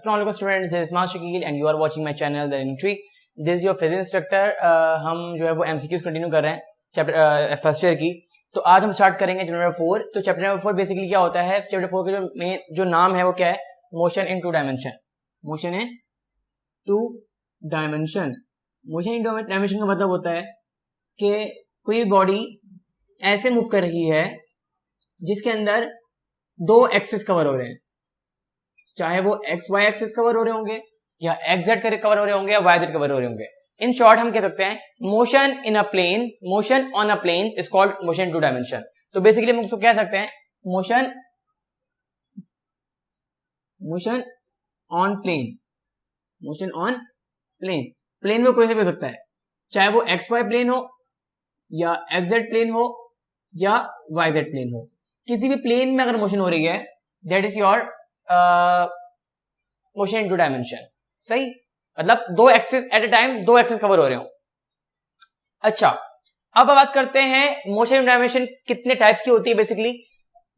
अस्सलाम वालेकुम students, this is Ismail Shakeel and you are watching my channel the entry. This is your physics instructor. हम जो है वो एमसीक्यूज कंटिन्यू कर रहे हैं चैप्टर फर्स्ट ईयर की। तो आज हम स्टार्ट करेंगे चैप्टर नंबर 4। तो चैप्टर नंबर 4 बेसिकली क्या होता है, चैप्टर 4 का जो मेन जो नाम है वो क्या है, motion in two dimension. Motion in two dimension. Motion in two dimension का मतलब होता है कि कोई बॉडी ऐसे मूव कर रही है जिसके अंदर दो एक्सिस कवर हो रहे हैं, चाहे वो एक्स वाई एक्सिस कवर हो रहे होंगे या एक्स जेड कवर हो रहे होंगे या वाई जेड कवर हो रहे होंगे। इन शॉर्ट हम कह सकते हैं motion in a plane, motion on a plane is called motion in two dimension. तो बेसिकली हम उसको कह सकते हैं motion on plane. Motion on plane, plane में कोई से भी हो सकता है, चाहे वो एक्स वाई प्लेन हो या एक्स जेड प्लेन हो या वाई जेड प्लेन हो। किसी भी प्लेन में अगर मोशन हो रही है that is your motion in two dimension. सही, मतलब दो एक्सिस एट ए टाइम, दो एक्सिस कवर हो रहे हो। अच्छा, अब बात करते हैं मोशन इन डायमेंशन कितने टाइप्स की होती है। बेसिकली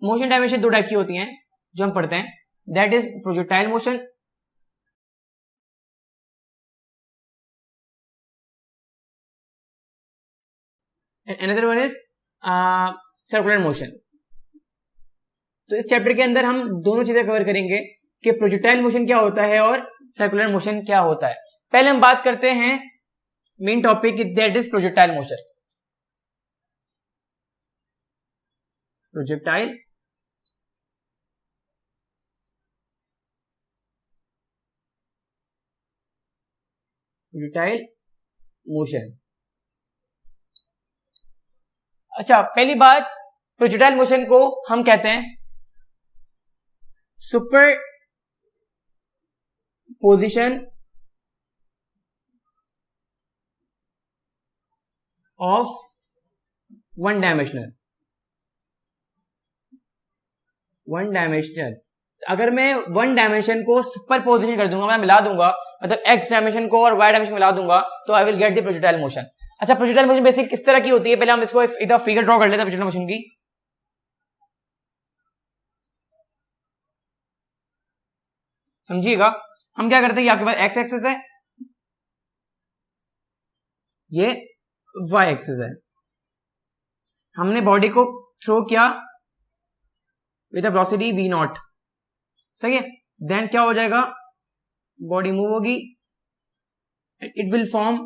मोशन डायमेंशन दो टाइप की होती हैं जो हम पढ़ते हैं, that is projectile motion and another one is circular motion. तो इस चैप्टर के अंदर हम दोनों चीजें कवर करेंगे कि प्रोजेक्टाइल मोशन क्या होता है और सर्कुलर मोशन क्या होता है। पहले हम बात करते हैं main topic, that is projectile motion. Projectile motion. अच्छा, पहली बात, प्रोजेक्टाइल मोशन को हम कहते हैं super position of one dimensional. अगर मैं वन डायमेंशन को सुपर पोजिशन कर दूंगा, मैं मिला दूंगा, मतलब एक्स डायमेंशन को और वाई डायमेंशन मिला दूंगा, तो I will get the projectile motion. अच्छा, प्रोजेक्टाइल मोशन बेसिक किस तरह की होती है, पहले हम इसको इधर फिगर ड्रॉ कर लेते हैं प्रोजेक्टाइल मोशन की। समझिएगा, हम क्या करते हैं, आपके पास एक्स एक्सिस है, ये वाई एक्सिस है, हमने बॉडी को थ्रो किया विद वेलोसिटी v नॉट। सही है, देन क्या हो जाएगा, बॉडी मूव होगी, it will form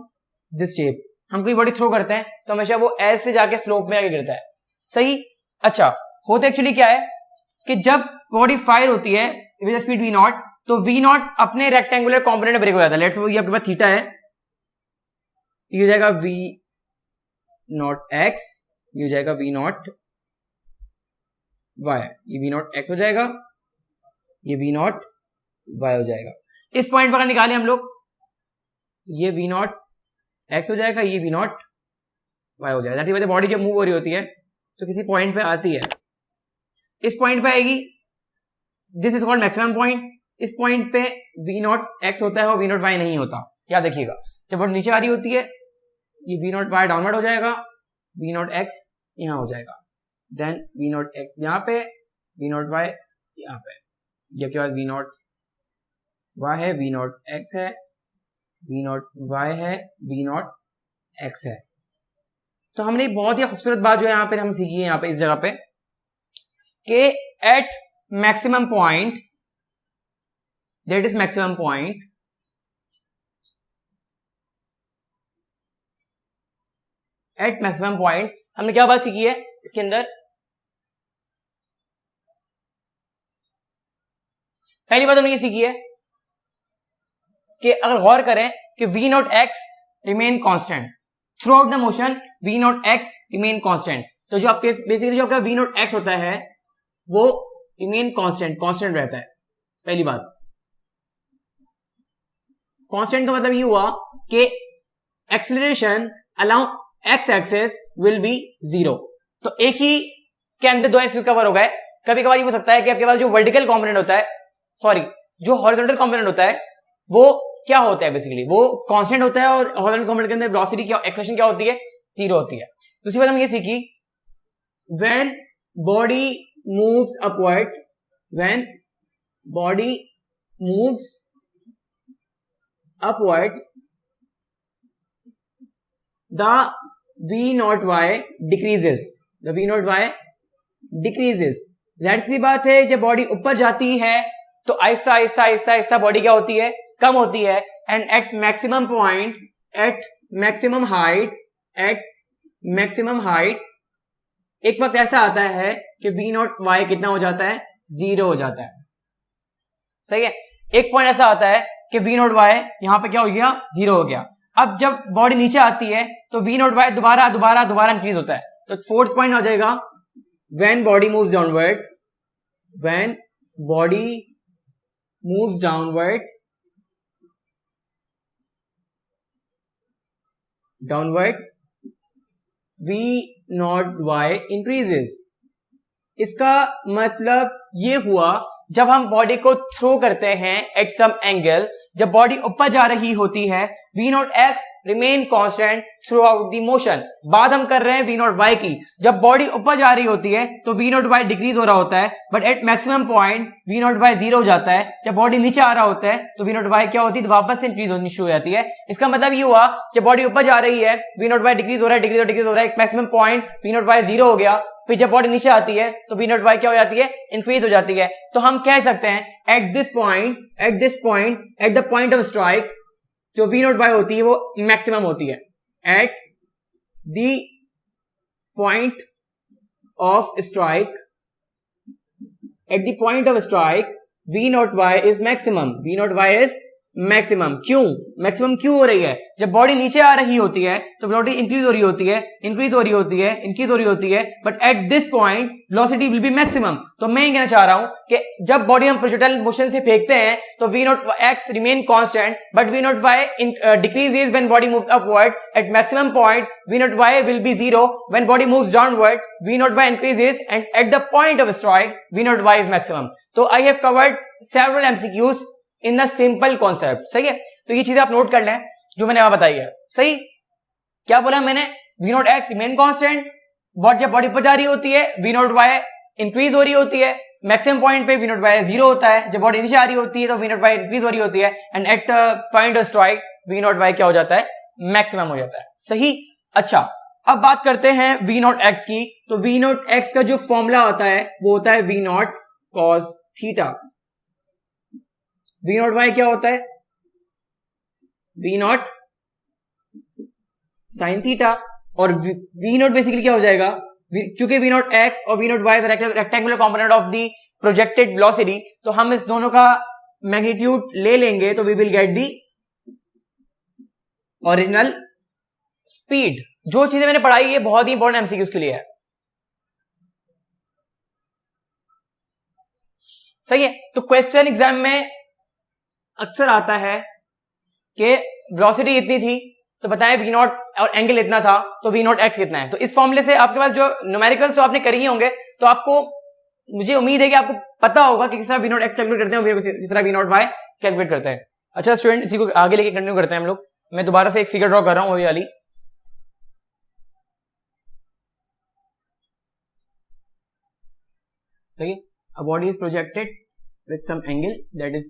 this shape. हम कोई बॉडी थ्रो करते हैं तो हमेशा वो ऐसे जाके स्लोप में आगे गिरता है। सही। अच्छा, होता एक्चुअली क्या है कि जब बॉडी फायर होती है विद स्पीड v नॉट, तो v नॉट अपने रेक्टेंगुलर कंपोनेंट में ब्रेक हो जाता है। लेट्स सपोज ये आपके पास थीटा है, ये हो जाएगा v नॉट x, ये हो जाएगा v नॉट y, ये v नॉट x हो जाएगा, ये v नॉट y हो जाएगा। इस पॉइंट पर निकाले हम लोग, ये v नॉट x हो जाएगा, ये v नॉट y हो जाएगा। दैट इज बॉडी जब मूव हो रही होती है तो किसी पॉइंट पे आती है, इस पॉइंट पे आएगी, this is called maximum point. इस पॉइंट पे v नॉट x होता है और v नॉट y नहीं होता, याद रखिएगा। जब बॉडी नीचे आ रही होती है, ये v नॉट y डाउनवर्ड हो जाएगा, v नॉट x यहां हो जाएगा, देन v नॉट x यहाँ पे, v नॉट y यहाँ पे। ये आपके पास v नॉट y है, v नॉट x है, v नॉट y है, v नॉट x है। तो हमने बहुत ही खूबसूरत बात जो है यहाँ पे हम सीखी है, यहाँ पे इस जगह पे, कि at maximum point, that is maximum point, at maximum point हमने क्या बात सीखी है इसके अंदर। पहली बात हमने ये सीखी है कि अगर गौर करें कि v not x remain constant through out the motion, v not x remain constant. तो जो आपके बेसिकली जो आपका v नॉट x होता है वो रिमेन कांस्टेंट रहता है। पहली बात, कांस्टेंट का मतलब ये हुआ कि acceleration along x axis will be 0। तो एक ही के अंदर दो एक्सिस कवर हो गए। कभी कभार ये हो सकता है कि आपके पास जो वर्टिकल कंपोनेंट होता है, सॉरी जो हॉरिजॉन्टल कंपोनेंट होता है, वो क्या होता है, बेसिकली वो कांस्टेंट होता है और हॉरिजॉन्टल कंपोनेंट के अंदर वेलोसिटी क्या, एक्सेलरेशन क्या होती है, 0 होती है। दूसरी बात हम ये सीखी, when body moves upward, when body moves upward, the v naught y decreases. The v naught y decreases. जाहिर सी बात है जब बॉडी ऊपर जाती है तो आहिस्ता आहिस्ता आहिस्ता आहिस्ता बॉडी क्या होती है, कम होती है. And at maximum point, at maximum height एक वक्त ऐसा आता है कि v नॉट y कितना हो जाता है, 0 हो जाता है. सही है. एक पॉइंट ऐसा आता है कि v नॉट y यहां पे क्या हो गया, 0 हो गया. अब जब बॉडी नीचे आती है तो v नॉट y दोबारा दोबारा दोबारा इंक्रीज होता है. तो फोर्थ पॉइंट हो जाएगा when body moves downward, when body moves downward v naught y increases. इसका मतलब ये हुआ जब हम बॉडी को थ्रो करते हैं एट सम एंगल, जब बॉडी ऊपर जा रही होती है v not x remain constant through out the motion. बात हम कर रहे हैं v नॉट y की. जब बॉडी ऊपर जा रही होती है तो v नॉट y डिक्रीज हो रहा होता है, but at maximum point v not y 0 हो जाता है. जब बॉडी नीचे आ रहा होता है तो v नॉट y क्या होती है, वापस से इंक्रीज होनी शुरू हो जाती है. इसका मतलब ये हुआ जब बॉडी ऊपर जा रही है v नॉट y डिक्रीज हो रहा है, डिक्रीज हो रहा है. एक maximum point v not y 0 हो गया. फिर जब बॉडी नीचे आती है तो v नॉट y क्या हो जाती है, इंक्रीज हो जाती है. तो हम कह सकते हैं eight the point of strike जो v नॉट y होती है वो मैक्सिमम होती है. Eight the point of strike v not y is maximum. क्यों मैक्सिमम क्यों हो रही है, जब बॉडी नीचे आ रही होती है तो वेलोसिटी इंक्रीज हो रही होती है, but at this point velocity will be maximum. तो मैं कहना चाह रहा हूं कि जब बॉडी हम प्रोजेक्टाइल मोशन से फेंकते हैं तो v not x remain constant, but v not y decreases when body moves upward. At maximum point v not y will be 0. When body moves downward v not y increases, and at the point of strike v not y is maximum. तो I have covered several MCQs in the simple concept. सही है. तो ये चीजें आप note कर लें जो मैंने वहां बताई है. सही. क्या बोला मैंने, v not x remain constant, but जब बॉडी पर जा रही होती है v नॉट y इंक्रीज हो रही होती है. मैक्सिमम पॉइंट पे v नॉट y 0 होता है. जब बॉडी नीचे आ रही होती है तो v नॉट y इंक्रीज हो रही होती है, and at the point of strike v not y क्या हो जाता है, मैक्सिमम हो जाता है. सही. अच्छा, अब बात करते हैं v नॉट x की. तो v नॉट x का जो फॉर्मूला होता है वो होता है v not cos theta. v not y क्या होता है, v नॉट साइन थीटा. और v नॉट बेसिकली क्या हो जाएगा, चूंकि v नॉट x और v not y rectangular component of the projected velocity, तो हम इस दोनों का मैग्नीट्यूड ले लेंगे तो we will get the original speed. जो चीजें मैंने पढ़ाई है बहुत ही इंपॉर्टेंट एमसीक्यूज के लिए है. सही है. तो क्वेश्चन एग्जाम में अक्सर आता है कि वेलोसिटी इतनी थी तो बताएं v नॉट और एंगल इतना था तो v नॉट x कितना है. तो इस फॉर्मूले से आपके पास जो न्यूमेरिकल्स तो आपने करी होंगे, तो आपको, मुझे उम्मीद है कि आपको पता होगा कि किस तरह v नॉट x कैलकुलेट करते हैं और किस तरह v नॉट y कैलकुलेट करते हैं. अच्छा स्टूडेंट, इसी को आगे लेके कंटिन्यू करते हैं हम लोग. मैं दोबारा से एक फिगर ड्रॉ कर रहा हूं वही वाली. सही. A body is projected with some angle that is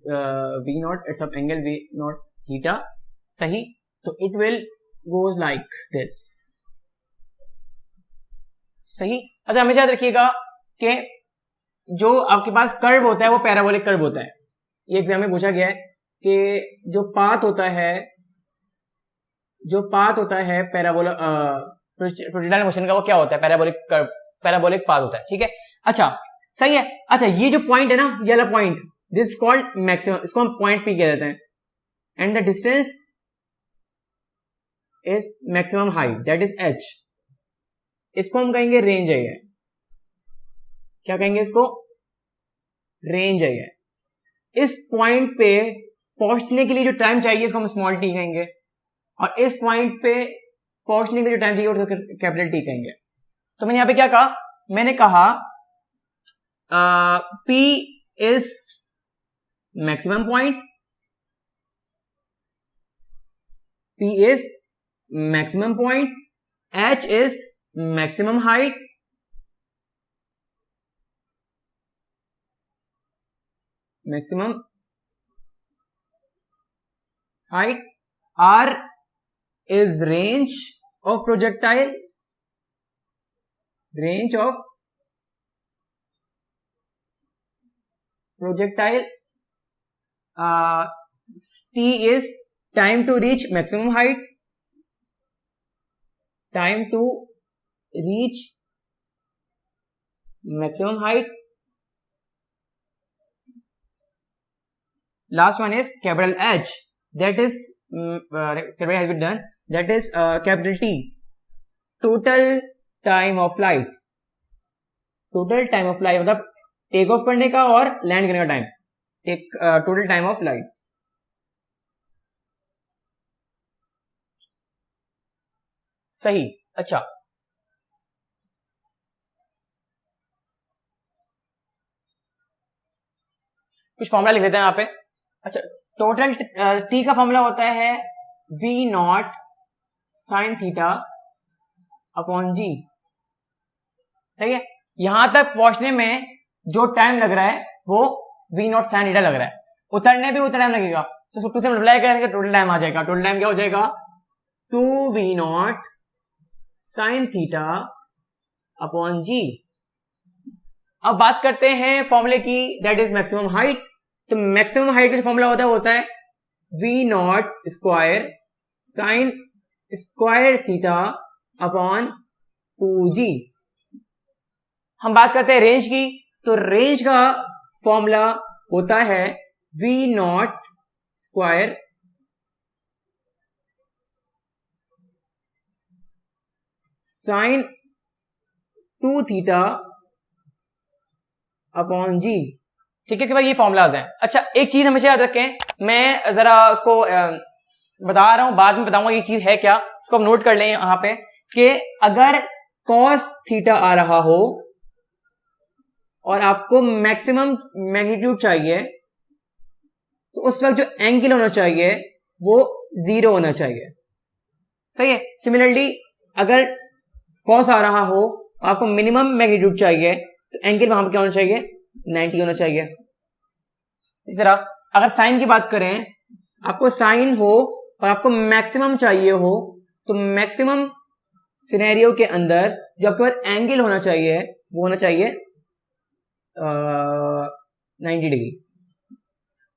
v naught at some angle v naught theta. सही. तो it will goes like this. सही. अच्छा, हमेशा याद रखिएगा कि जो आपके पास कर्व होता है वो पैराबोलिक कर्व होता है. ये एग्जाम में पूछा गया है कि जो पाथ होता है प्रोजेक्टाइल मोशन का वो क्या होता है, पैराबोलिक कर्व, पैराबोलिक पाथ होता है. ठीक है. अच्छा, सही है. अच्छा, ये जो पॉइंट है ना, ये वाला पॉइंट, दिस कॉल्ड मैक्सिमम. इसको हम पॉइंट पी कह देते हैं. And the distance is maximum height, that is h. इसको हम कहेंगे रेंज है. क्या कहेंगे इसको, रेंज है. इस पॉइंट पे पहुंचने के लिए जो टाइम चाहिए इसको हम स्मॉल टी कहेंगे, और इस पॉइंट पे पहुंचने के लिए जो टाइम चाहिए उसको कैपिटल टी कहेंगे. तो मैंने यहां पे क्या कहा, मैंने कहा P is maximum point, P is maximum point, H is maximum height, maximum height, r is range of projectile, range of projectile, t is time to reach maximum height, time to reach maximum height. Last one is capital H, that is capital has been done, that is capital T, total time of flight. total time of flight मतलब take off करने का और land करने का time, total time of flight. सही. अच्छा, कुछ formula लिख लेते हैं यहाँ पे. अच्छा, टोटल टी का फॉर्मूला होता है v not sine theta upon g. सही है. यहां तक पहुंचने में जो टाइम लग रहा है वो v नॉट साइन थीटा लग रहा है, उतरने भी उतना टाइम लगेगा, तो 2 से मल्टीप्लाई करेंगे टोटल टाइम आ जाएगा. टोटल टाइम क्या हो जाएगा 2v naught sine theta upon g. अब बात करते हैं फॉर्मूले की, दैट इज मैक्सिमम हाइट. तो मैक्सिमम हाइट का फॉर्मूला होता है v not square sine square theta upon 2g. हम बात करते हैं रेंज की, तो रेंज का फॉर्मूला होता है v not square sine 2 theta upon g. ठीक है कि भाई ये फॉर्मूलाज हैं. अच्छा, एक चीज हमेशा याद रखें, मैं जरा उसको बता रहा हूं, बाद में बताऊंगा ये चीज है क्या, उसको आप नोट कर लें यहां पे कि अगर cos थीटा आ रहा हो और आपको मैक्सिमम मैग्नीट्यूड चाहिए, तो उस वक्त जो एंगल होना चाहिए वो 0 होना चाहिए. सही है. सिमिलरली अगर cos आ रहा हो, आपको मिनिमम मैग्नीट्यूड चाहिए, तो एंगल वहां पर क्या होना चाहिए 90 होना चाहिए. इस तरह अगर साइन की बात करें, आपको साइन हो और आपको मैक्सिमम चाहिए हो, तो मैक्सिमम सिनेरियो के अंदर जो आपके पास एंगल होना चाहिए वो होना चाहिए 90 डिग्री,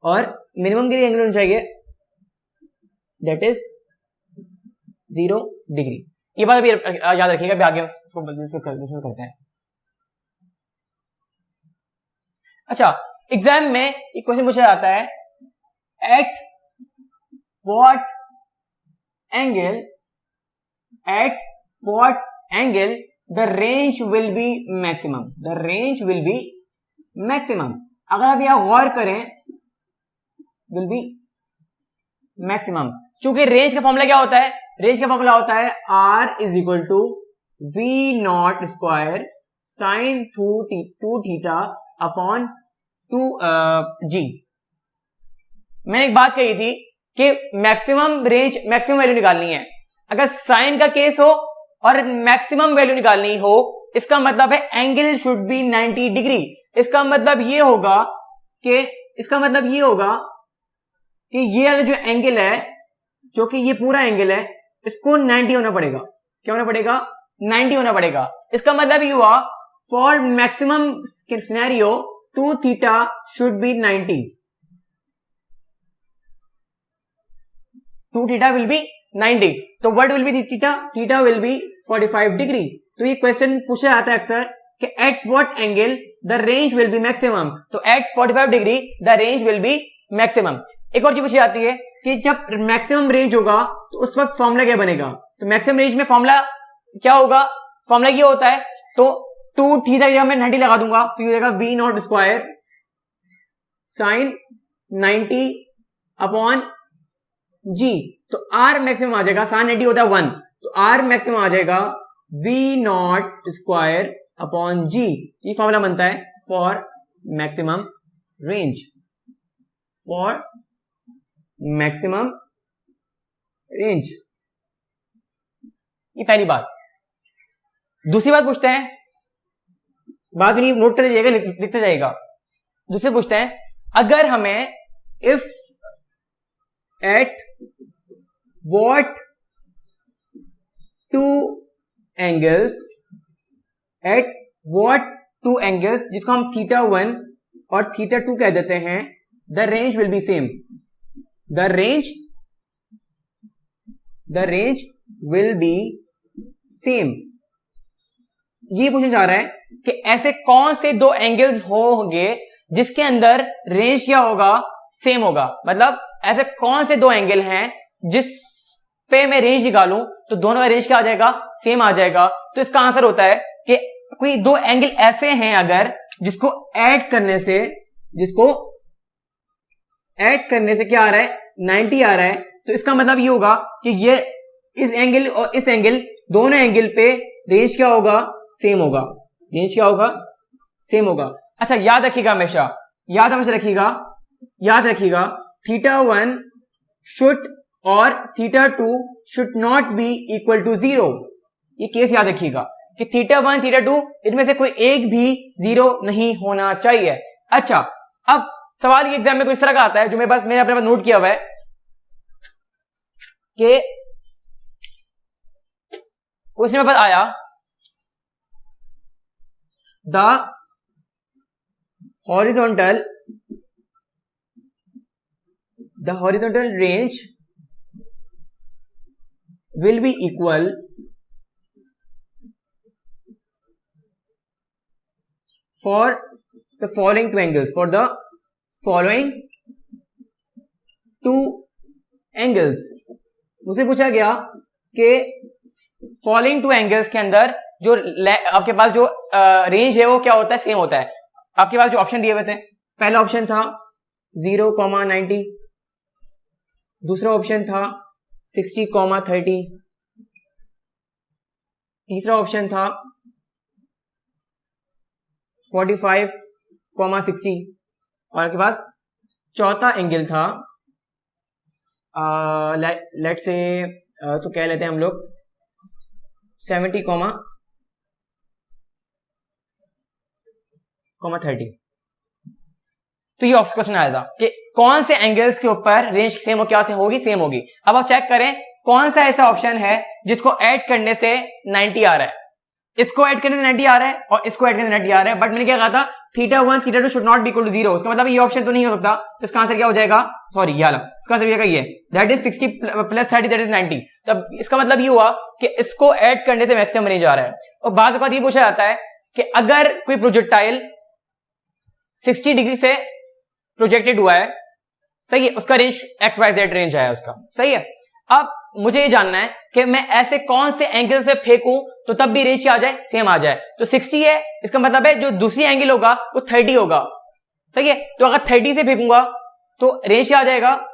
और मिनिमम के लिए एंगल होना चाहिए दैट इज 0 डिग्री. ये बात अभी याद रखिएगा, अभी आगे उसको डिस्कस करते हैं. अच्छा, एग्जाम में एक क्वेश्चन पूछा जाता है, at what angle the range will be maximum. The range will be maximum. अगर आप यहां गौर करें, विल बी मैक्सिमम, चूंकि रेंज का फॉर्मूला क्या होता है, रेंज का फॉर्मूला होता है r is equal to v not square sine 2 theta upon 2g. मैंने एक बात कही थी कि मैक्सिमम रेंज, मैक्सिमम वैल्यू निकालनी है. अगर साइन का केस हो और मैक्सिमम वैल्यू निकालनी हो, इसका मतलब है एंगल शुड बी 90 डिग्री. इसका मतलब ये होगा कि ये अगर जो एंगल है, जो कि ये पूरा एंगल है, इसको 90 होना पड़ेगा. क्या होना पड़ेगा 90 होना पड़ेगा. इसका मतलब ये हुआ for maximum scenario 2 theta should be 90. 2 theta will be 90. तो what will be theta? Theta will be 45 degree. तो ये क्वेश्चन पूछा जाता है अक्सर कि at what angle the range will be maximum. तो at 45 degree the range will be maximum. एक और चीज पूछी जाती है कि जब मैक्सिमम रेंज होगा तो उस वक्त फॉर्मूला क्या बनेगा. तो मैक्सिमम रेंज में फॉर्मूला क्या होगा, फॉर्मूला ये होता है, तो 2 थीटा की जगह मैं 90 लगा दूंगा, तो ये हो जाएगा v not square sign 90 upon g. तो r मैक्सिमम आ जाएगा, साइन 90 होता है 1, तो r मैक्सिमम आ जाएगा v not square upon g. ये फॉर्मूला बनता है for maximum range, for maximum range. ये पहली बात. दूसरी बात पूछते हैं, बात नहीं नोट करते जाइएगा, लिखते जाइएगा. दूसरे पूछते हैं, अगर हमें if at what two angles, at what two angles, जिसको हम θ1 और θ2 कह देते हैं, the range will be same, the range will be same. ये पूछना चाह रहा है कि ऐसे कौन से दो एंगल्स होंगे जिसके अंदर रेंज क्या होगा, सेम होगा। मतलब ऐसे कौन से दो एंगल हैं जिस पे मैं रेंज निकालूं तो दोनों का रेंज क्या आ जाएगा, सेम आ जाएगा। तो इसका आंसर होता है कि कोई दो एंगल ऐसे हैं अगर जिसको ऐड करने से क्या आ रहा है, 90 आ रहा है, तो इसका मतलब ये होगा कि ये इस एंगल और इस एंगल, दोनों एंगल पे रेंज क्या होगा, सेम होगा, रेंज क्या होगा, सेम होगा। अच्छा याद रखिएगा, हमेशा याद रखिएगा θ1 शुड और θ2 should not be equal to 0। ये केस याद रखिएगा कि θ1 θ2 इनमें से कोई एक भी 0 नहीं होना चाहिए। अच्छा अब सवाल ये एग्जाम में कुछ इस तरह का आता है, जो मैंने अपने पास नोट किया हुआ है कि क्वेश्चन में पास आया, the horizontal range will be equal for the following two angles, for the following two angles। मुझसे पूछा गया कि फॉलोइंग टू एंगल्स के अंदर जो आपके पास जो रेंज है वो क्या होता है, सेम होता है। आपके पास जो ऑप्शन दिए हुए थे, पहला ऑप्शन था 0,90, दूसरा ऑप्शन था 60,30, तीसरा ऑप्शन था 45,60 और आपके पास चौथा एंगल था लेट्स से तो कह लेते हैं हम लोग 70,30। तो ये क्वेश्चन आया था कि कौन से एंगल्स के ऊपर रेंज सेम हो, क्या से होगी, सेम होगी। अब आप चेक करें कौन सा ऐसा ऑप्शन है जिसको ऐड करने से 90 आ रहा है, इसको ऐड करने से 90 आ रहा है और इसको ऐड करने से 90 आ रहा है। बट मैंने क्या कहा था, θ1 θ2 should not be equal to 0। इसका मतलब ये ऑप्शन तो नहीं हो सकता, तो इसका आंसर क्या हो जाएगा, सॉरी ये वाला, इसका आंसर क्या ये, दैट इज 60 + 30 दैट इज 90। तब इसका मतलब ये हुआ कि इसको ऐड करने से मैक्सिमम रेंज आ रहा है। और बात वक्त ये पूछा जाता है कि अगर कोई प्रोजेक्टाइल 60 डिग्री से प्रोजेक्टेड हुआ है, सही है, उसका रेंज XYZ रेंज आया उसका, सही है। अब मुझे ये जानना है कि मैं ऐसे कौन से एंगल से फेंकूं तो तब भी रेंज क्या आ जाए, सेम आ जाए। तो 60 है, इसका मतलब है जो दूसरी एंगल होगा वो 30 होगा, सही है। तो अगर 30 से फेंकूंगा तो रेंज क्या आ जाएगा,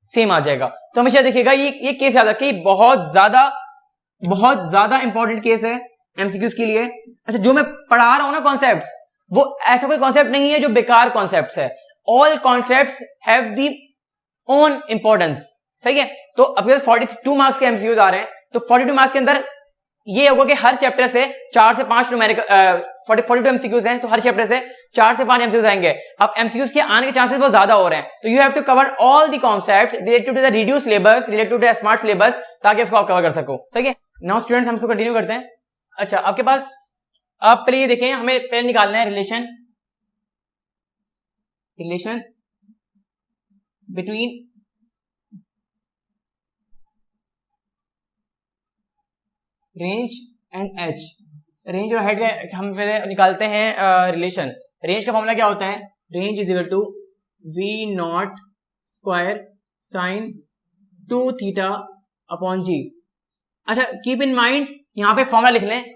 सेम आ जाएगा। तो हमेशा देखिएगा ये केस याद रखिए, बहुत ज्यादा इंपॉर्टेंट केस है एमसीक्यूज के लिए। अच्छा जो मैं पढ़ा रहा हूं ना कॉन्सेप्ट्स, वो ऐसा कोई कॉन्सेप्ट नहीं है जो बेकार कॉन्सेप्ट्स है। All concepts have the own importance, सही है। तो अभी 42 मार्क्स के एमसीक्यूज आ रहे हैं, तो 42 मार्क्स के अंदर ये होगा कि हर चैप्टर से 4 से 5 न्यूमेरिकल 42 एमसीक्यूज हैं, तो हर चैप्टर से 4 से 5 एमसीक्यूज आएंगे। अब एमसीक्यूज के आने के चांसेस बहुत ज्यादा हो रहे हैं, तो you have to cover all the concepts related to the reduce syllabus, related to the smart syllabus, ताकि इसको आप कवर कर सको, सही है। नाउ स्टूडेंट्स हम इसको कंटिन्यू करते हैं। अच्छा आपके पास, आप पहले ये देखें, हमें पहले निकालना है relation between range and H. Range और हेड का हम पहले निकालते हैं रिलेशन। रेंज का फॉर्मूला क्या होता है, range is equal to V0 square sine 2θ upon g। अच्छा कीप इन माइंड, यहां पे फॉर्मूला लिख लें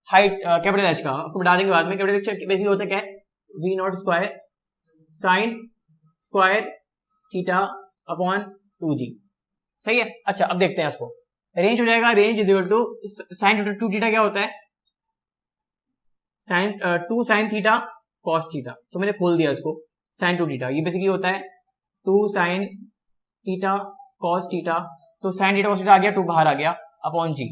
हाइट कैपिटल एच का, आपको बता देंगे बाद में। कैपिटल एच बेसिकली होता क्या है, V0 square sine square theta upon 2g, सही है। अच्छा अब देखते हैं इसको, रेंज हो जाएगा, range is equal to sine 2θ क्या होता है, sine 2 sine theta cos theta. तो मैंने खोल दिया इसको, साइन 2θ ये बेसिकली होता है 2 साइन थीटा कॉस थीटा। तो साइन थीटा कॉस थीटा आ गया, 2 बाहर आ गया अपॉन g।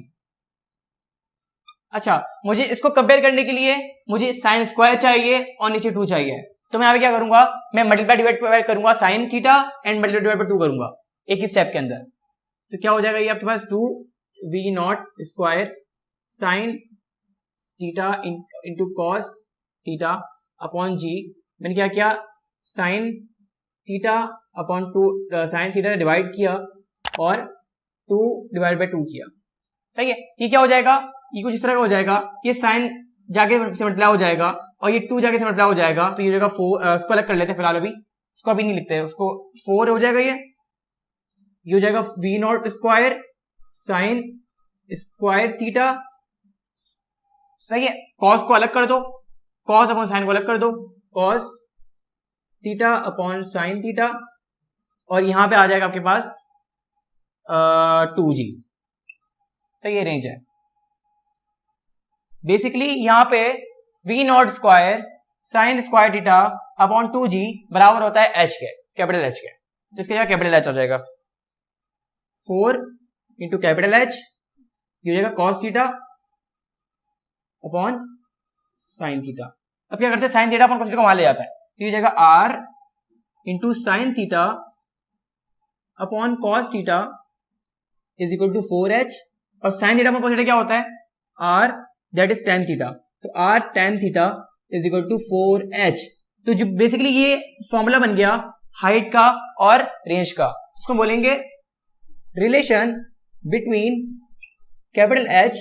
अच्छा मुझे इसको कंपेयर करने के लिए मुझे साइन स्क्वायर चाहिए और नीचे 2 चाहिए, तो मैं यहाँ पे क्या करूंगा, मैं मल्टीप्लाई डिवाइड करूंगा sine theta and multiply divide 2 करूंगा। एक ही स्टेप के अंदर। तो क्या हो जाएगा ये आपके पास 2v0 square sine theta into cos theta upon g. मैंने क्या किया, sine theta upon 2 sine theta divide किया और 2 डिवाइड बाई 2 किया। सही है। ये क्या हो जाएगा, ये कुछ इस तरह का हो जाएगा, ये साइन जाके से मल्टीप्लाई हो जाएगा और ये 2 जाके से मल्टीप्लाई हो जाएगा। तो ये हो जाएगा 4, उसको अलग कर लेते हैं फिलहाल, अभी इसको अभी नहीं लिखते हैं, उसको 4 हो जाएगा। ये हो जाएगा v0 square sine square theta. सही है। कॉस को अलग कर दो, कॉस अपॉन साइन को अलग कर दो, cos theta upon sine theta, और यहां पे आ जाएगा आपके पास 2g। सही है, रेंज है। बेसिकली यहां पे v0 square sine square theta upon 2g बराबर होता है h के, कैपिटल H के, जिसके जगह कैपिटल H आ जाएगा। 4 इंटू कैपिटल H, ये हो जाएगा cos theta upon sine theta. अब क्या करते हैं, sign theta upon cos theta को वहां ले जाता है, तो ये हो जाएगा r into sine theta upon cos theta is equal to 4h, और sine theta upon cos theta क्या होता है, r that is tan theta, तो r tan theta is equal to 4h। तो जो बेसिकली ये फॉर्मूला बन गया हाइट का और रेंज का, उसको बोलेंगे relation between capital H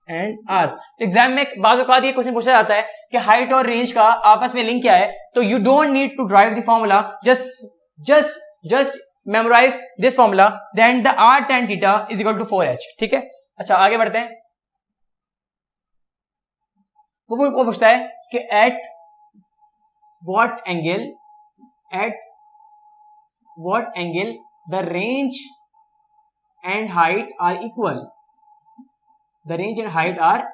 and R। तो एग्जाम में बाज़ औक़ात ये क्वेश्चन पूछा जाता है कि हाइट और रेंज का आपस में लिंक क्या है, तो you don't need to drive the formula, just memorise this formula, then the r tan theta is equal to 4h। ठीक है, अच्छा आगे बढ़ते हैं। वो पूछता है कि at what angle the range and height are equal, the range and height are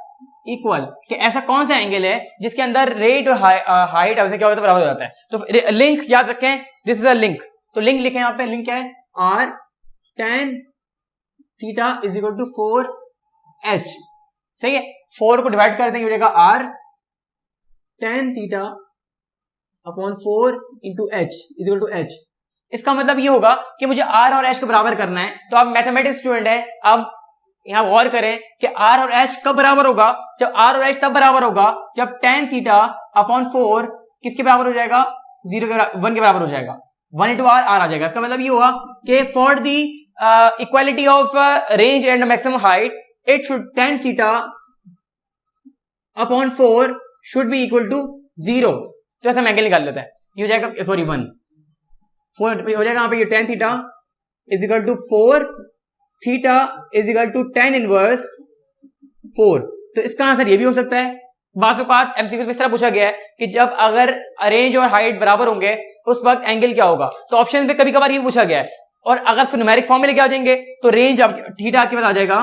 equal, कि ऐसा कौन सा एंगल है जिसके अंदर रेट और हाइट क्या होता है, बराबर हो जाता है। तो लिंक याद रखें, दिस इज अ लिंक, तो लिंक लिखें यहां पे। लिंक क्या है, r tan theta is equal to 4h। सही है, 4 को डिवाइड कर देंगे, हो जाएगा r tan theta upon 4 into h is equal to h। इसका मतलब ये होगा कि मुझे r और h को बराबर करना है। तो आप मैथमेटिक्स स्टूडेंट है, अब यहां गौर करें कि r और h कब बराबर होगा, जब r और h तब बराबर होगा जब tan थीटा अपॉन 4 किसके बराबर हो जाएगा, 1 के बराबर हो जाएगा। 1 इंटू r आ जाएगा। इसका मतलब ये हुआ कि for the equality of range and maximum height it should tan theta upon 4 should be equal to 0। तो ऐसा एंगल निकाल लेता है, ये हो जाएगा 1 4 हो जाएगा यहाँ पे, ये tan theta is equal to 4 theta is equal to tan inverse 4। तो इसका आंसर ये भी हो सकता है। बाज़ औक़ात एमसीक्यू में इस तरह पूछा गया है कि जब अगर रेंज और हाइट बराबर होंगे उस वक्त एंगल क्या होगा, तो ऑप्शन पे कभी कभार ये पूछा गया है। और अगर इसको न्यूमेरिक फॉर्म में लेके आ जाएंगे तो रेंज थीटा आपके पास आ जाएगा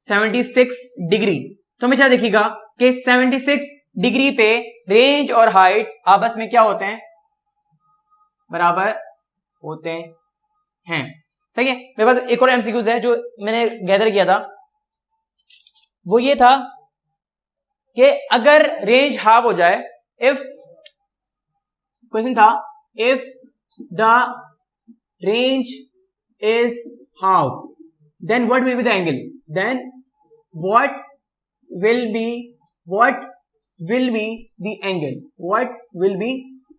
76 डिग्री। तो हमेशा देखिएगा कि 76 डिग्री पे रेंज और हाइट आपस में क्या होते हैं, बराबर होते हैं। सही है। मेरे पास एक और एमसीक्यूज है जो मैंने गैदर किया था, वो ये था कि अगर रेंज हाफ हो जाए, इफ क्वेश्चन था if the range is half then what will be the angle, then what will be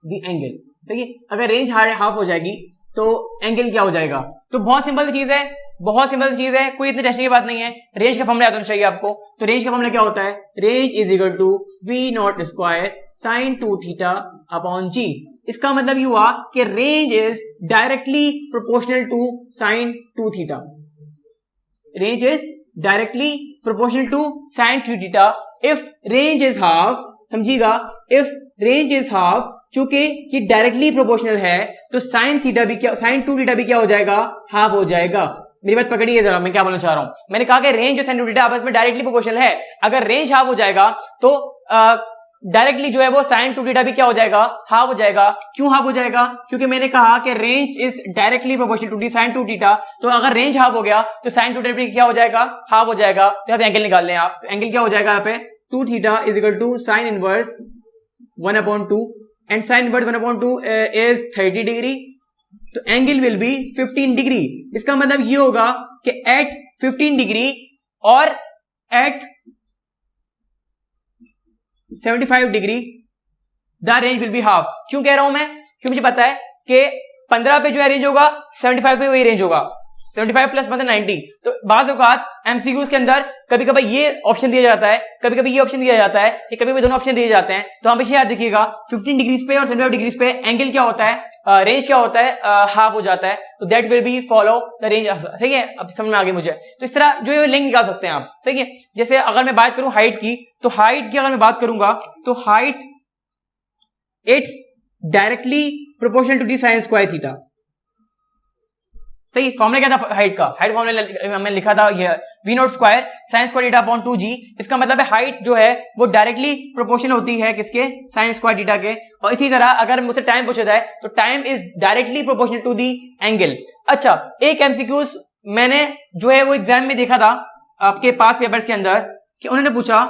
the angle. सही है। अगर रेंज हाफ हो जाएगी तो एंगल क्या हो जाएगा। तो बहुत सिंपल चीज है, कोई इतनी टेंशन की बात नहीं है। रेंज का फॉर्मूला याद होना चाहिए आपको। तो रेंज का फॉर्मूला क्या होता है, range is equal to v0 square sine 2 theta upon g। इसका मतलब ये हुआ कि range is directly proportional to sine 2 theta. Range is directly proportional to sine 2 theta if range is half. समझिएगा, इफ रेंज इज हाफ, चूंकि ये directly proportional है तो साइन 2 थीटा भी क्या हो जाएगा, हाफ हो जाएगा। मेरी बात पकड़िए जरा, मैं क्या बोलना चाह रहा हूं। मैंने कहा कि रेंज और साइन 2 थीटा आपस में डायरेक्टली प्रोपोर्शनल है। अगर रेंज हाफ हो जाएगा तो डायरेक्टली जो है वो साइन 2 थीटा भी क्या हो जाएगा, हाफ हो जाएगा। क्यों हाफ हो जाएगा, क्योंकि मैंने कहा कि range is directly proportional to sine 2 theta. तो अगर रेंज हाफ हो गया तो साइन 2 थीटा भी क्या हो जाएगा, हाफ हो जाएगा। तो यहाँ पे एंगल निकाल लें आप। तो एंगल क्या हो जाएगा यहाँ पे, 2 theta is equal to sine inverse 1/2 and sine inverse 1/2 इज 30 डिग्री। तो एंगल विल बी 15 डिग्री। इसका मतलब ये होगा कि एट 15 डिग्री और at 75 degree the range will be half. क्यों कह रहा हूं मैं? क्योंकि मुझे पता है कि 15 पे जो है रेंज होगा, 75 पे वही रेंज होगा, 75 प्लस मतलब 90। तो बाज़ औक़ात एमसीक्यूज के अंदर कभी कभी ये ऑप्शन दिया जाता है, कभी कभी ये ऑप्शन दिया जाता है, कि कभी कभी दोनों ऑप्शन दिए जाते हैं। तो हमेशा याद रखिएगा 15 डिग्रीज पे और 75 डिग्रीज पे एंगल क्या होता है, रेंज क्या होता है, हाफ हो जाता है। तो that will be follow the range. सही है, अब समझ में आ गई मुझे। तो इस तरह जो ये लिंक निकाल सकते हैं आप। सही है, जैसे अगर मैं बात करूं हाइट की, तो हाइट की अगर मैं बात करूंगा तो height it's directly proportional to the sine square theta. सही, फॉर्मूला क्या था हाइट का? हाइट फॉर्मूला मैंने लिखा था ये v not square sine square theta upon 2g। इसका मतलब है हाइट जो है वो डायरेक्टली प्रोपोर्शनल होती है किसके? साइन स्क्वायर थीटा के। और इसी तरह अगर मुझसे टाइम पूछा जाए तो time is directly proportional to the angle. अच्छा, एक एमसीक्यूज मैंने जो है वो एग्जाम में देखा था आपके पास पेपर्स के अंदर, कि उन्होंने पूछा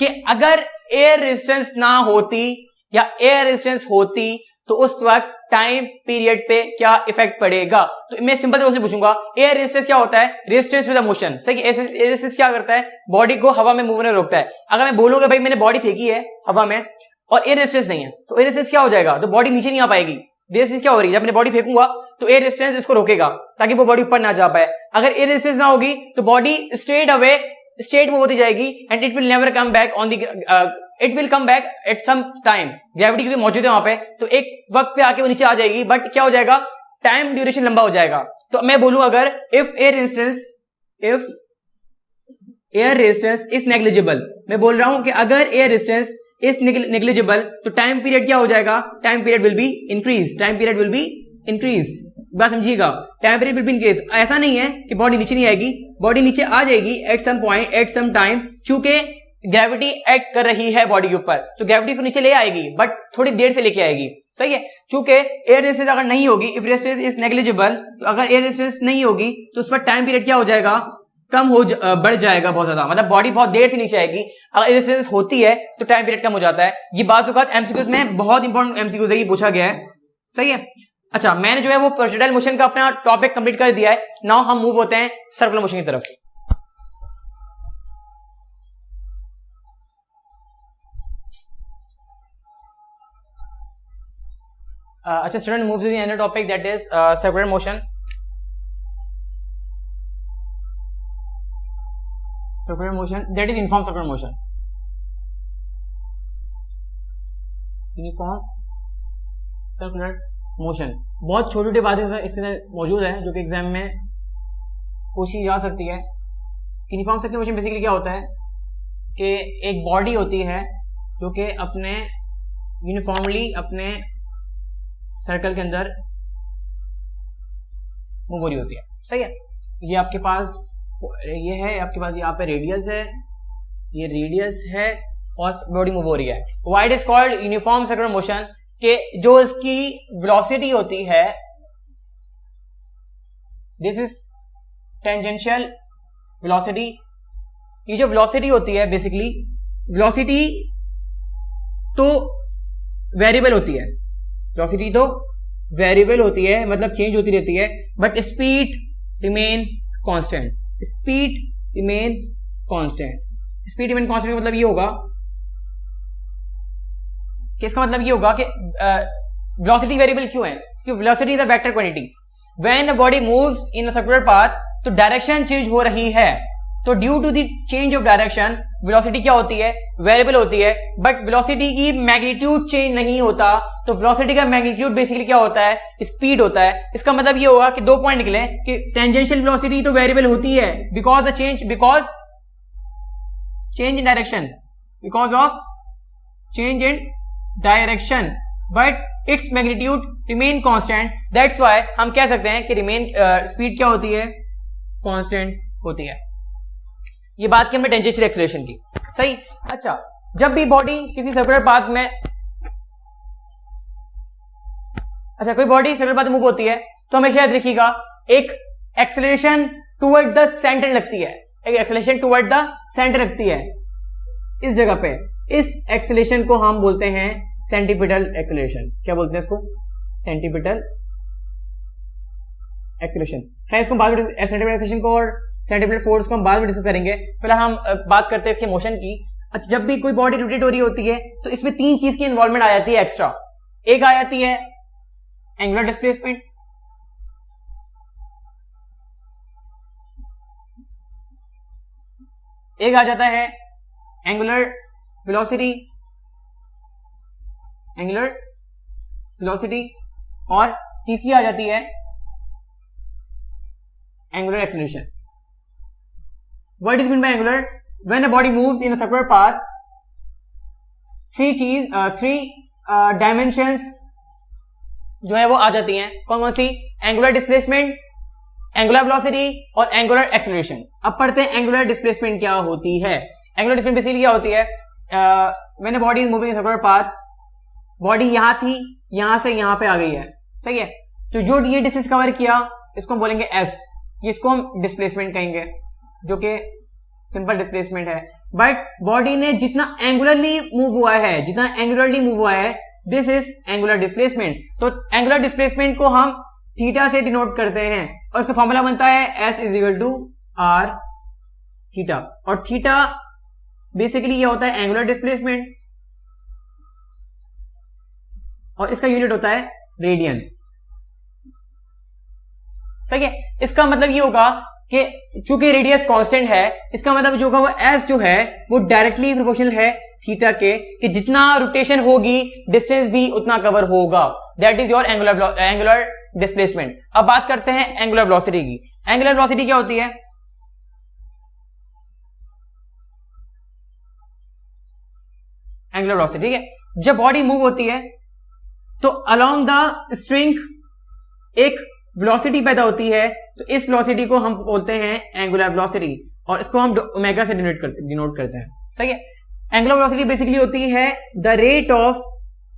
कि अगर एयर रेजिस्टेंस ना होती या एयर रेजिस्टेंस होती तो उस वक्त टाइम पीरियड पे क्या इफेक्ट पड़ेगा। तो मैं सिंपल से पूछूंगा, एयर रेजिस्टेंस क्या होता है? Resistance to the motion. सही, एयर रेजिस्टेंस क्या करता है? बॉडी को हवा में मूव में रोकता है। अगर मैं बोलूंगा भाई मैंने बॉडी फेंकी है हवा में और एयर रेजिस्टेंस नहीं है, तो एयर रेजिस्टेंस क्या हो जाएगा? तो बॉडी नीचे नहीं आ पाएगी। रेजिस्टेंस क्या हो रही है? जब मैं बॉडी फेंकूंगा तो एयर रेजिस्टेंस इसको रोकेगा ताकि वो बॉडी ऊपर ना जा पाए। अगर एयर रेजिस्टेंस ना होगी तो body straight away state move होती जाएगी and it will never come back on the it will come back at some time. Gravity क्योंकि मौजूद है वहां पे, तो एक वक्त पे आके वो नीचे आ जाएगी, बट क्या हो जाएगा? टाइम ड्यूरेशन लंबा हो जाएगा। तो मैं बोलूं अगर if air resistance is negligible, मैं बोल रहा हूं कि अगर एयर रेजिस्टेंस इज नेग्लिजिबल तो टाइम पीरियड क्या हो जाएगा? Time period will be increase. Time period will be increase. बात समझिएगा, time period will be increase. ऐसा नहीं है कि बॉडी नीचे नहीं आएगी, बॉडी नीचे आ जाएगी at some point at some time, क्योंकि ग्रेविटी एक्ट कर रही है बॉडी के ऊपर, तो ग्रेविटी को नीचे ले आएगी, बट थोड़ी देर से लेके आएगी। सही है, क्योंकि एयर रेजिस्टेंस अगर नहीं होगी, इफ रेजिस्टेंस इज नेग्लिजिबल, तो अगर एयर रेजिस्टेंस नहीं होगी तो उस पर टाइम पीरियड क्या हो जाएगा? बढ़ जाएगा बहुत ज्यादा, मतलब बॉडी बहुत देर से नीचे आएगी। अगर एयर रेजिस्टेंस होती है तो टाइम पीरियड कम हो जाता है। ये बात एमसीक्यूज में बहुत इंपॉर्टेंट एमसीक्यूज है, ये पूछा गया है। सही है, अच्छा मैंने जो है वो प्रोजेक्टाइल मोशन का अपना टॉपिक कंप्लीट कर दिया है। नाउ हम मूव होते हैं सर्कुलर मोशन की तरफ। अच्छा student, move to the another topic that is circular motion. Circular motion that is uniform circular motion. Uniform circular motion, बहुत छोटी छोटी बातें इसके अंदर मौजूद है जो कि एग्जाम में पूछी जा सकती है। यूनिफॉर्म सर्कुलर मोशन बेसिकली क्या होता है कि एक बॉडी होती है जो कि अपने यूनिफॉर्मली अपने सर्कल के अंदर मूव हो रही होती है। सही है, ये आपके पास ये है, आपके पास यहाँ पे रेडियस है, ये रेडियस है और बॉडी मूव हो रही है। Why it is called uniform circular motion? कि जो इसकी वेलोसिटी होती है, दिस इज टेंजेंशियल वेलोसिटी। ये जो वेलोसिटी होती है बेसिकली, वेलोसिटी तो वेरिएबल होती है, वेलोसिटी तो वेरिएबल होती है, मतलब चेंज होती रहती है, but speed remain constant. Speed remain constant. Speed remain constant का मतलब ये होगा कि इसका मतलब ये होगा कि वेलोसिटी वेरिएबल क्यों है? क्योंकि velocity is a vector quantity. When a body moves in a circular path तो डायरेक्शन चेंज हो रही है, तो due to the change of direction velocity क्या होती है? वेरिएबल होती है, बट वेलोसिटी की मैग्नीट्यूड चेंज नहीं होता। तो वेलोसिटी का मैग्नीट्यूड बेसिकली क्या होता है? स्पीड होता है। इसका मतलब ये होगा कि दो पॉइंट निकले कि टेंजेंशियल वेलोसिटी तो वेरिएबल होती है because change in direction, because of change in direction, but its magnitude remain constant. That's why हम कह सकते हैं कि रिमेन स्पीड क्या होती है? कांस्टेंट होती है। ये बात की हमने टेंजेंशियल एक्सेलरेशन की। सही, अच्छा जब भी बॉडी किसी सर्कुलर पाथ में, अच्छा कोई बॉडी सर्कुलर पाथ में मूव होती है तो हमेशा याद रखिएगा एक एक्सेलरेशन टुवर्ड द सेंटर लगती है, एक एक्सेलरेशन टुवर्ड द सेंटर लगती है इस जगह पे। इस एक्सेलरेशन को हम बोलते हैं सेंटीपिटल एक्सेलरेशन। क्या बोलते हैं इसको? Centripetal acceleration. खैर इसको बाद में सेंट्रीपिटल एक्सेलरेशन को और सेंट्रीपिटल फोर्स को हम बाद में डिस्कस करेंगे। फिलहाल हम बात करते हैं इसके मोशन की। अच्छा, जब भी कोई बॉडी रोटेट हो रही होती है तो इसमें तीन चीज की इन्वॉल्वमेंट आ जाती है एक्स्ट्रा। एक आ जाती है एंगुलर डिस्प्लेसमेंट, एक आ जाता है एंगुलर वेलोसिटी, और तीसरी आ जाती है angular acceleration. What is mean by angular? When a body moves in a circular path, three dimensions जो है वो आ जाती हैं। कौन कौन सी? एंगुलर डिस्प्लेसमेंट, एंगुलर वेलोसिटी और एंगुलर एक्सेलरेशन। अब पढ़ते हैं एंगुलर डिस्प्लेसमेंट क्या होती है। एंगुलर डिस्प्लेसमेंट बेसिकली क्या होती है? When a body is moving in circular path, body यहां थी, यहां से यहां पे आ गई है, सही है। तो जो ये डिस्टेंस कवर किया इसको हम बोलेंगे एस, इसको हम डिस्प्लेसमेंट कहेंगे, जो कि सिंपल डिस्प्लेसमेंट है। बट बॉडी ने जितना एंगुलरली मूव हुआ है, दिस इज एंगुलर डिस्प्लेसमेंट। तो एंगुलर डिस्प्लेसमेंट को हम थीटा से डिनोट करते हैं और इसका फॉर्मूला बनता है S is equal to R theta. और थीटा बेसिकली ये होता है एंगुलर डिस्प्लेसमेंट और इसका यूनिट होता है रेडियन, सही है। इसका मतलब ये होगा कि चूंकि रेडियस कांस्टेंट है, इसका मतलब जो होगा वो एस जो है वो डायरेक्टली प्रोपोर्शनल है थीटा के, कि जितना रोटेशन होगी डिस्टेंस भी उतना कवर होगा। That is your angular displacement. अब बात करते हैं एंगुलर वेलोसिटी की। एंगुलर वेलोसिटी क्या होती है? एंगुलर वेलोसिटी, ठीक है। जब बॉडी मूव होती है तो अलोंग द स्ट्रिंग एक वेलोसिटी पैदा होती है, तो इस वेलोसिटी को हम बोलते हैं एंगुलर वेलोसिटी और इसको हम ओमेगा से डिनोट करते हैं, सही है। एंगुलर वेलोसिटी बेसिकली होती है the rate of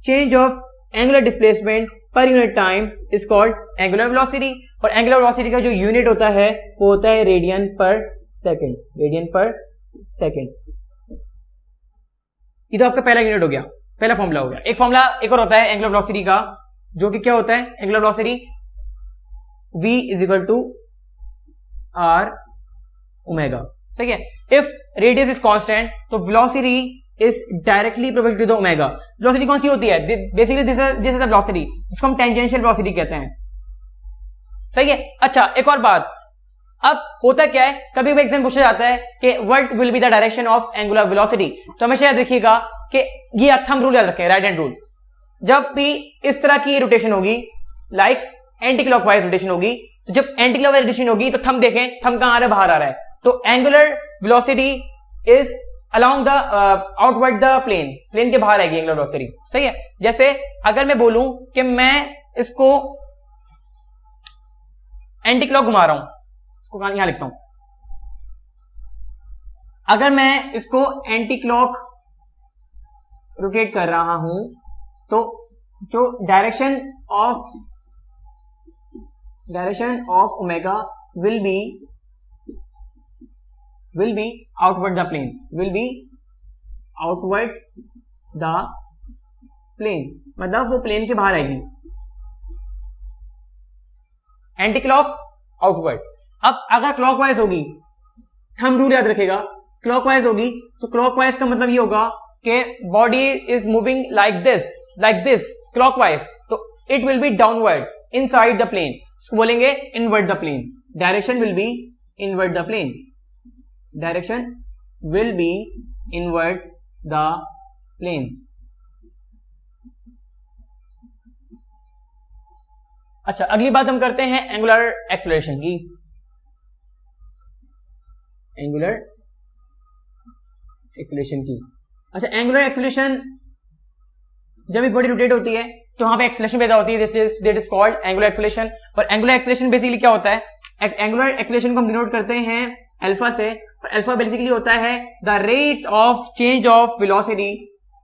change of angular displacement per unit time is called angular velocity. और एंगुलर वेलोसिटी का जो यूनिट होता है वो होता है रेडियन पर सेकेंड। ये तो आपका पहला यूनिट हो गया, पहला फॉर्मूला हो गया। एक फॉर्मूला एक और होता है एंगुलर वेलोसिटी का, जो कि क्या होता है? Angular velocity v is equal to R omega, सही है। इफ रेडियस इज कांस्टेंट तो velocity is directly proportional to the omega. Velocity कौन सी होती है? Basically this is a velocity, जिसको हम टेंजेंशियल वेलोसिटी कहते हैं, सही है। अच्छा, एक और बात, अब होता क्या है, कभी भी एग्जाम पूछा जाता है कि what will be the direction of angular velocity, तो हमेशा याद रखिएगा कि ये थंब रूल याद रखें, राइट हैंड रूल। जब भी इस तरह की रोटेशन होगी, लाइक एंटी क्लॉकवाइज रोटेशन होगी, तो जब एंटी क्लॉकवाइज रोटेशन होगी तो थंब देखें, थंब कहां आ रहा है? बाहर आ रहा है। तो angular velocity is along the outward the plane के बाहर आएगी एंगुलर वेलोसिटी, सही है। जैसे अगर मैं बोलूं कि मैं इसको एंटी क्लॉक घुमा रहा हूं, इसको यहां लिखता हूं, अगर मैं इसको एंटी क्लॉक रोटेट कर रहा हूं तो जो direction of omega will be outward the plane, मतलब वो प्लेन के बाहर आएगी। Anti clock outward. अब अगर क्लॉकवाइज होगी, थंब रूल याद रखेगा, क्लॉकवाइज होगी तो क्लॉकवाइज का मतलब ये होगा कि body is moving like this clockwise, तो it will be downward inside the plane, उसको बोलेंगे inward the plane. Direction will be inward the plane, अच्छा, अगली बात हम करते हैं एंगुलर एक्सेलरेशन की। अच्छा, एंगुलर एक्सेलरेशन जब भी बॉडी रोटेट होती है तो वहां पे एक्सेलरेशन पैदा होती है, that is called angular acceleration. और एंगुलर एक्सेलरेशन बेसिकली क्या होता है? एंगुलर एक्सेलरेशन को हम डिनोट करते हैं अल्फा से, और अल्फा बेसिकली होता है the rate of change of velocity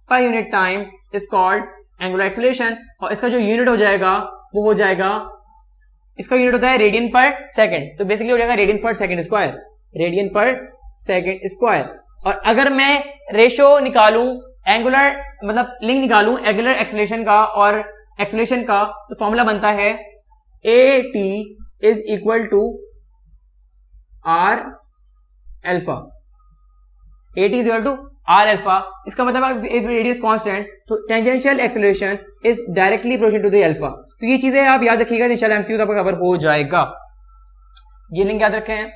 per unit time is called angular acceleration. और इसका जो यूनिट हो जाएगा वो हो जाएगा, इसका यूनिट होता है रेडियन पर सेकंड, तो बेसिकली हो जाएगा रेडियन पर सेकंड स्क्वायर। और अगर मैं रेशो निकालूं, एंगुलर मतलब लिंक निकालूं एंगुलर एक्सेलरेशन का और एक्सेलरेशन का, तो फॉर्मूला बनता है AT is equal to R alpha, AT is equal to R alpha. इसका मतलब इफ रेडियस कांस्टेंट तो tangential acceleration is directly proportional to the alpha. तो ये चीजें आप याद रखिएगा, इंशाल्लाह एमसीक्यू तो आपका कवर हो जाएगा। ये लिंक याद रखें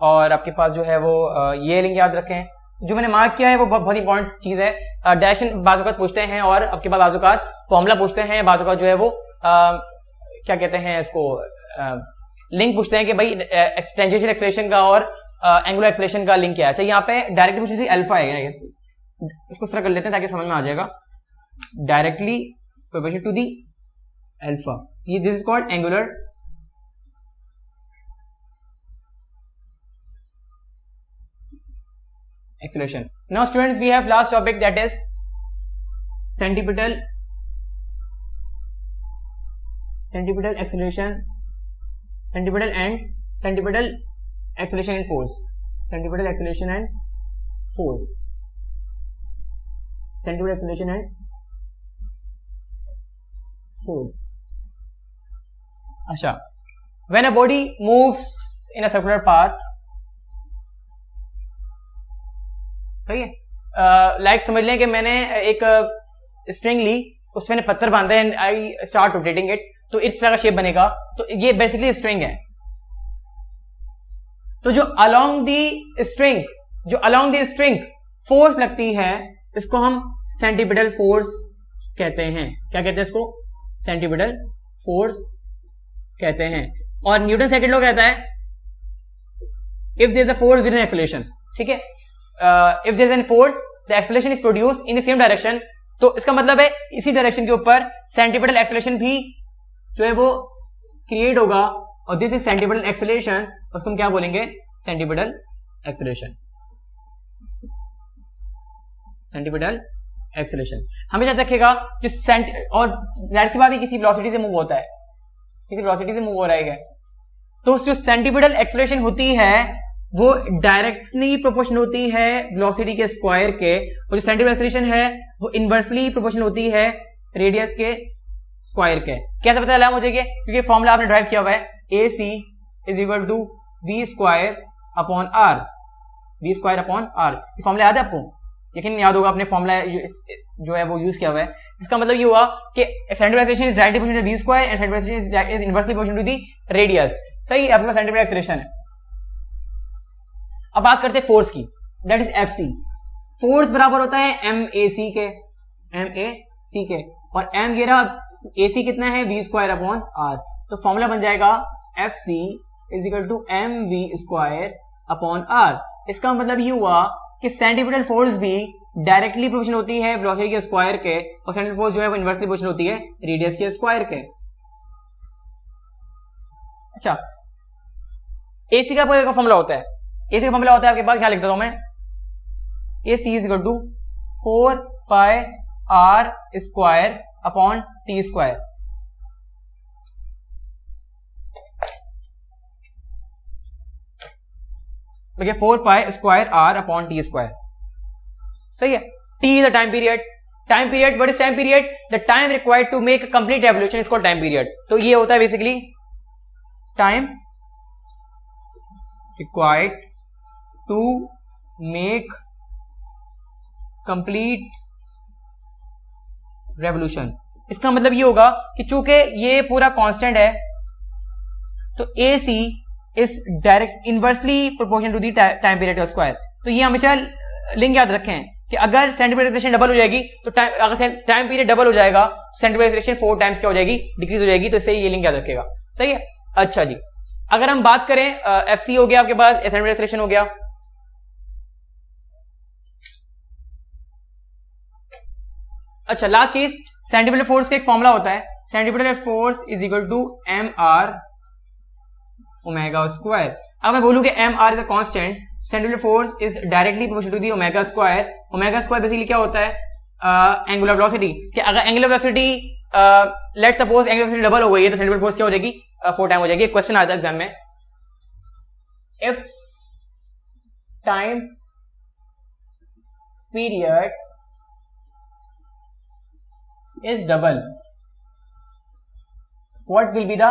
और आपके पास जो है वो ये लिंक याद रखें। जो मैंने मार्क किया है वो बहुत इंपॉर्टेंट चीज है। डायरेक्शन बाज़ औक़ात पूछते हैं और आपके पास बाज़ औक़ात फॉर्मूला पूछते हैं, बाज़ औक़ात जो है वो क्या कहते हैं इसको, लिंक पूछते हैं कि भाई टेंजेंशियल एक्सेलरेशन का और एंगुलर एक्सेलरेशन का लिंक क्या है। अच्छा यहाँ पे डायरेक्टली पूछी थी अल्फा है, इसको इस तरह कर लेते हैं ताकि समझ में आ जाएगा। Directly proportional to the alpha, ये this is called angular acceleration. Now students, we have last topic, that is centripetal acceleration, centripetal acceleration and force, centripetal acceleration and force, centripetal acceleration and force. अच्छा, when a body moves in a circular path, सही है, like समझ लें कि मैंने एक string ली, उस पे पत्थर बांधा है and I start rotating it, तो इस तरह का शेप बनेगा। तो ये बेसिकली स्ट्रिंग है। तो जो अलोंग दी स्ट्रिंग फोर्स लगती है, इसको हम सेंटीपिटल फोर्स कहते हैं। क्या कहते हैं इसको? सेंटीपिटल फोर्स कहते हैं। और न्यूटन सेकंड लॉ कहता है if there is a force there is an acceleration, ठीक है। If there is an force the acceleration is produced in the same direction, तो इसका मतलब है इसी डायरेक्शन के ऊपर सेंटीपिटल एक्सेलरेशन भी जो है वो क्रिएट होगा, और दिस इज सेंटीपिटल एक्सेलरेशन, उसको हम क्या बोलेंगे? Centripetal acceleration. सेंटीपिटल एक्सेलरेशन हमेशा याद रखिएगा। जो और जाहिर सी बात है किसी वेलोसिटी से मूव होता है, किसी वेलोसिटी से मूव हो रहा है, तो जो सेंटीपिटल एक्सेलरेशन होती है वो डायरेक्टली प्रोपोर्शनल होती है वेलोसिटी के स्क्वायर के, और जो सेंटीपिटल एक्सेलरेशन है वो इनवर्सली प्रोपोर्शनल होती है रेडियस के स्क्वायर के। कैसे पता चला मुझे? क्योंकि फॉर्मूला आपने ड्राइव किया हुआ है, AC is equal to V square upon R, V square upon R। ये फॉर्मूला याद है आपको? यकीन याद होगा, अपने फॉर्मूला जो है वो यूज किया हुआ है। इसका मतलब ये हुआ कि centripetal acceleration is directly proportional to V square and centripetal acceleration is inversely proportional to the radius. सही है, आपके पास सेंटीपिटल एक्सेलरेशन है। अब बात करते हैं फोर्स की, दैट इज FC। फोर्स बराबर होता है MAC के, और M ये रहा, AC कितना है? V square upon R। तो फॉर्मूला बन जाएगा FC is equal to MV square upon R। इसका मतलब ये हुआ कि सेंटीपिटल फोर्स भी डायरेक्टली प्रोपोर्शनल होती है वेलोसिटी के स्क्वायर के, और सेंटीपिटल फोर्स जो है वो इनवर्सली प्रोपोर्शनल होती है रेडियस के स्क्वायर के। अच्छा, AC का फॉर्मूला होता है, AC का फॉर्मूला होता है आपके पास, क्या लिख देता हूं मैं? AC is equal to 4 pi R square upon T square. देखिए 4 pi square R upon T square, सही है। T is the time period. Time period, what is time period? The time required to make complete revolution is called time period. तो ये होता है basically time required to make complete revolution. इसका मतलब ये होगा कि चूंकि ये पूरा कांस्टेंट है, तो AC is direct inversely proportional to the time period square. तो ये हमेशा लिंक याद रखें कि अगर सेंटीपिटल एक्सेलरेशन डबल हो जाएगी तो अगर टाइम पीरियड डबल हो जाएगा, सेंटीपिटल एक्सेलरेशन 4 टाइम्स क्या हो जाएगी? डिक्रीज हो जाएगी। तो इससे ये लिंक याद रखेगा, सही है। अच्छा जी, अगर हम बात करें FC हो गया आपके पास, सेंटीपिटल एक्सेलरेशन हो गया। अच्छा, लास्ट चीज सेंटीपिटल फोर्स का एक फॉर्मूला होता है, centripetal force is equal to mr omega square. अब मैं बोलूं कि mr is a constant, centripetal force is directly proportional to the omega square. Omega square basically क्या होता है? Angular velocity. कि अगर angular velocity let's suppose angular velocity double हो गई है, तो सेंटीपिटल फोर्स क्या हो जाएगी? 4 टाइम हो जाएगी। एक क्वेश्चन आता है एग्जाम में, if time period is double, what will be the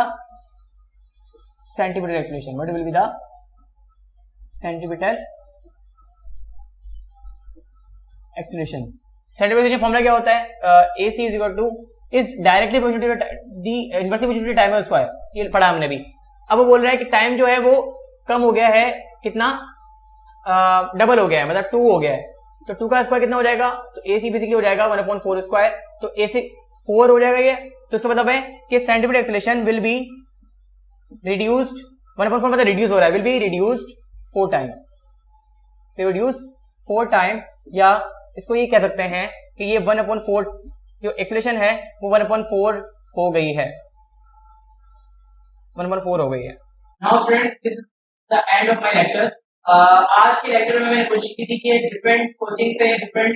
centripetal acceleration, what will be the centripetal acceleration. Centripetal acceleration formula क्या होता है, AC is equal to is directly proportional to the inversely proportional to time square, ये पढ़ा हमने भी। अब वो बोल रहा है कि टाइम जो है वो कम हो गया है, कितना डबल हो गया है, मतलब 2 हो गया है, तो 2 का स्क्वायर कितना हो जाएगा, तो AC बेसिकली हो जाएगा 1/4 स्क्वायर, तो AC 4 हो जाएगा ये, तो इसका मतलब है कि centimetre acceleration will be reduced 1/4 मतलब रिड्यूस हो रहा है, will be reduced 4 time, reduce 4 time, या इसको ये कह सकते हैं कि ये 1/4 जो एक्सेलरेशन है वो 1/4 हो गई है, 1/4 हो गई है। Now students, this is the end of my lecture. आज के लेक्चर में मैंने कोशिश की थी कि डिफरेंट कोचिंग से डिफरेंट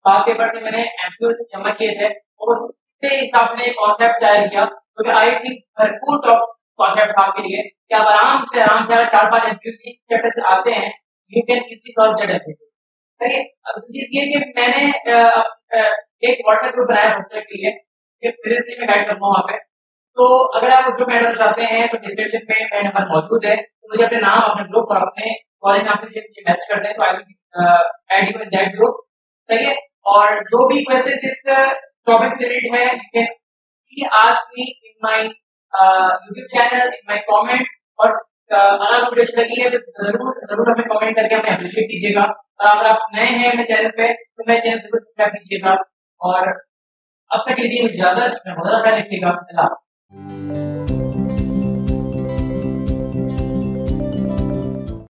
पास पेपर से मैंने एमसीक्यूज जमा किए थे और उससे हिसाब से कॉन्सेप्ट तैयार किया, क्योंकि आई थिंक भरपूर टॉप कॉन्सेप्ट आपके लिए कि आप आराम से अगर 4-5 एमसीक्यू चैप्टर से आते हैं, you can easily solve that MCQ. ठीक है, अब चीज ये कि मैंने एक व्हाट्सएप ग्रुप बनाया हॉस्टल के लिए, फिजिक्स में गाइड करता हूँ वहाँ पे, तो अगर आप ग्रुप में ऐड चाहते हैं तो डिस्क्रिप्शन में मेरा नंबर मौजूद है, तो मुझे अपने नाम, अपने ग्रुप और अपने कॉलेज नाम से मैसेज कर दें, तो I will add you in that group. सही है, और जो भी क्वेश्चन इस टॉपिक से रिलेटेड है, you can ask me in my YouTube channel, in my comments, और अगर वीडियो अच्छी लगी है तो जरूर हमें कमेंट करके हमें अप्रिशिएट कीजिएगा। अगर आप नए हैं मेरे चैनल पे तो मेरे चैनल को सब्सक्राइब कीजिएगा, और अब तक के लिए इजाजत, बहुत ख्याल रखिएगा।